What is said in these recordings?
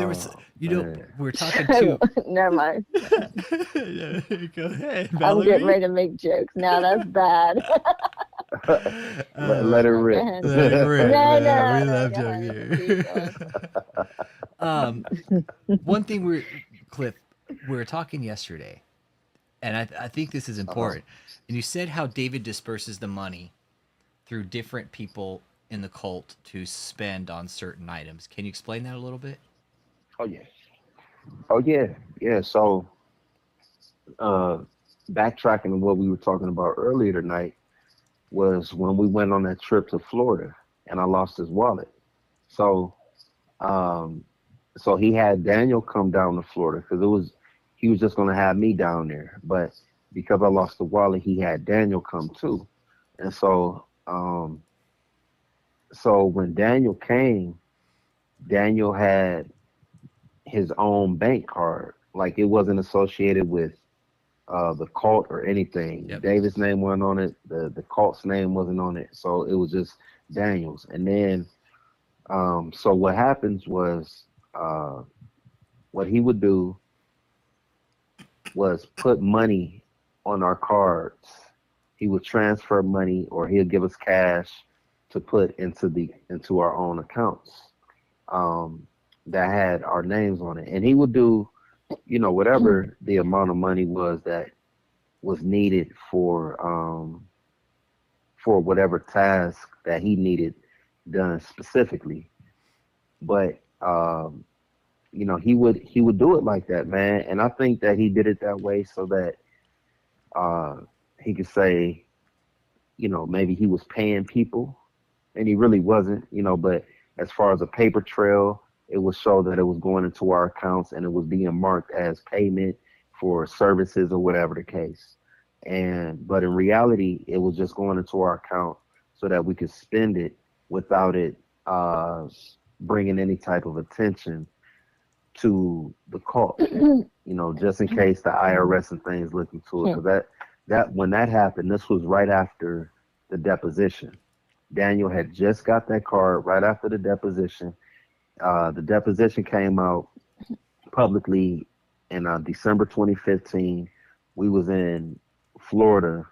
there was, Man. we're talking too. Never mind. Yeah, go ahead, I'm getting Valerie. ready to make jokes. Now that's bad. Let it Go rip. ahead. Let it rip, No, man. no, We no. love Go ahead. Keep joking. going. One thing Cliff, we were talking yesterday, and I think this is Uh-huh. important. And you said how David disperses the money through different people in the cult to spend on certain items. Can you explain that a little bit? Oh yeah. Oh yeah. Yeah. So uh backtracking to what we were talking about earlier tonight was when we went on that trip to Florida and I lost his wallet. So um so he had Daniel come down to Florida because he was just gonna have me down there. But because I lost the wallet, he had Daniel come too. And so when Daniel came, Daniel had his own bank card. Like it wasn't associated with the cult or anything. Yep. David's name wasn't on it. The cult's name wasn't on it. So it was just Daniel's. And then so what happens was uh, what he would do was put money on our cards. He would transfer money or he'll give us cash to put into our own accounts um, that had our names on it. And he would do, whatever the amount of money was that was needed for whatever task that he needed done specifically. But he would do it like that, man. And I think that he did it that way so that uh, he could say, maybe he was paying people, and he really wasn't, But as far as a paper trail, it would show that it was going into our accounts and it was being marked as payment for services or whatever the case. But in reality, it was just going into our account so that we could spend it without it uh, bringing any type of attention to the cult. Just in case the IRS and things look into it, because that when that happened, this was right after the deposition. Daniel had just got that card right after the deposition. The deposition came out publicly in December 2015. We was in Florida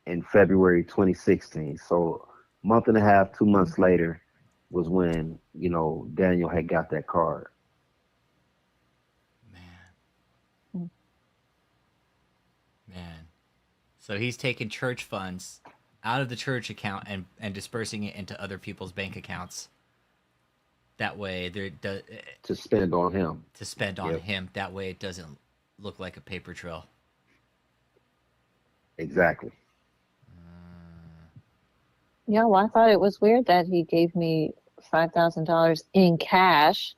in February 2016. So a month and a half, 2 months later was when, Daniel had got that card. Man, man. So he's taking church funds out of the church account and dispersing it into other people's bank accounts. That way, To spend on him. to spend on Yep, him. That way, it doesn't look like a paper trail. exactly. Yeah, well, I thought it was weird that he gave me $5,000 in cash.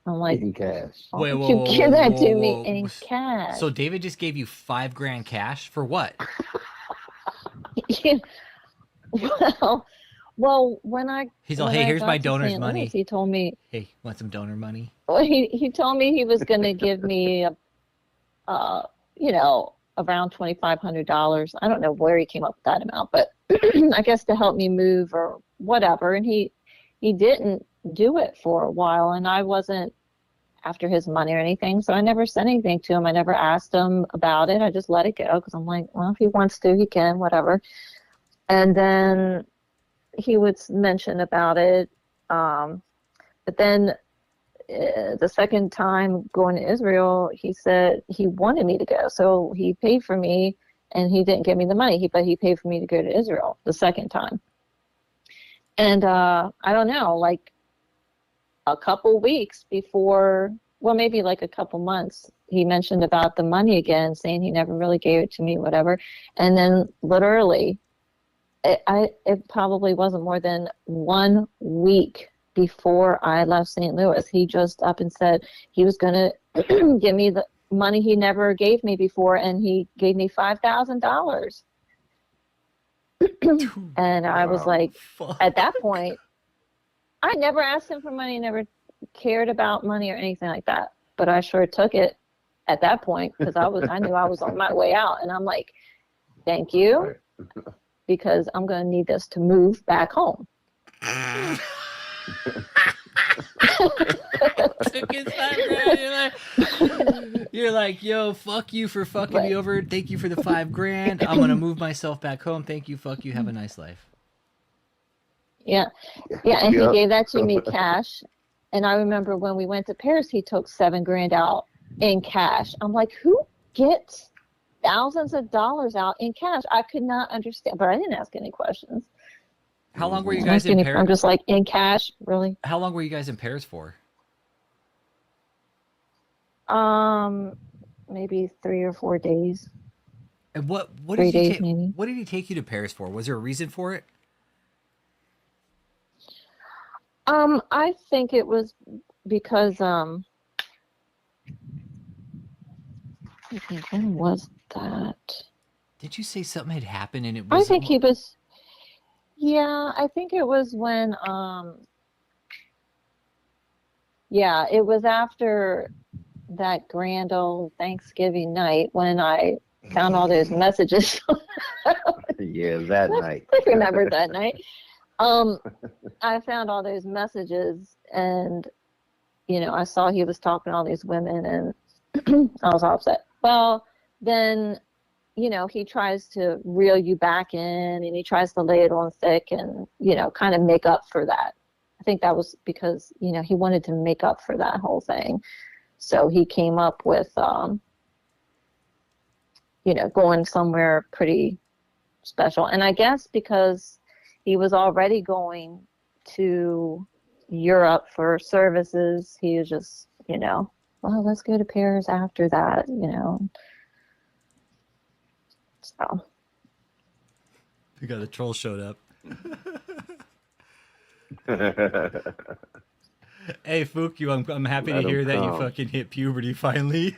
I'm like, In cash. why Wait, would whoa, you whoa, give whoa, that whoa, to me whoa, in whoa. cash? So David just gave you 5 grand cash for what? well, well, when I He's all, when hey, I here's my got to donor's St. Louis, money. he told me, Hey, want some donor money? well, he told me he was going to give me uh, around $2,500. I don't know where he came up with that amount, but I guess to help me move or whatever. And he didn't do it for a while, and I wasn't after his money or anything, so I never said anything to him. I never asked him about it. I just let it go because I'm like, well, if he wants to, he can, whatever. And then he would mention about it, but then the second time going to Israel, he said he wanted me to go. So he paid for me and he didn't give me the money, but he paid for me to go to Israel the second time. And I don't know, like a couple weeks before, well, maybe like a couple months, he mentioned about the money again, saying he never really gave it to me, whatever. And then literally, it probably wasn't more than 1 week before I left St. Louis. He just up and said he was going to give me the money he never gave me before, and he gave me $5,000. And I was Wow. like, Fuck. at that point, I never asked him for money, never cared about money or anything like that. But I sure took it at that point because I knew I was on my way out, and I'm like, thank you, Right. because I'm going to need this to move back home. Took his $5,000. You're like, yo, fuck you for fucking me over. Thank you for the $5,000. I'm gonna move myself back home. Thank you. Fuck you. Have a nice life. Yeah. Yeah. And he Yep. gave that to me cash. And I remember when we went to Paris, he took $7,000 out in cash. I'm like, who gets thousands of dollars out in cash? I could not understand, but I didn't ask any questions. How long were you guys in I'm Paris? just like, in cash, really? How long were you guys in Paris for? Maybe 3 or 4 days. And what 3 did he days, take? maybe. What did he take you to Paris for? Was there a reason for it? I think it was because I think when was that? Did you say something had happened and it I was? think he was. Yeah, I think it was when. Yeah, it was after that grand old Thanksgiving night when I found all those messages. Yeah, that night. I remember that night. I found all those messages, and I saw he was talking to all these women, and I was all upset. Well, then, he tries to reel you back in, and he tries to lay it on thick, and kind of make up for that. I think that was because he wanted to make up for that whole thing. So he came up with going somewhere pretty special, and I guess because he was already going to Europe for services, he was just, well, let's go to Paris after that, So. You got the troll showed up. Hey, Fuku, I'm happy to Let 'em hear that you come. fucking hit puberty finally.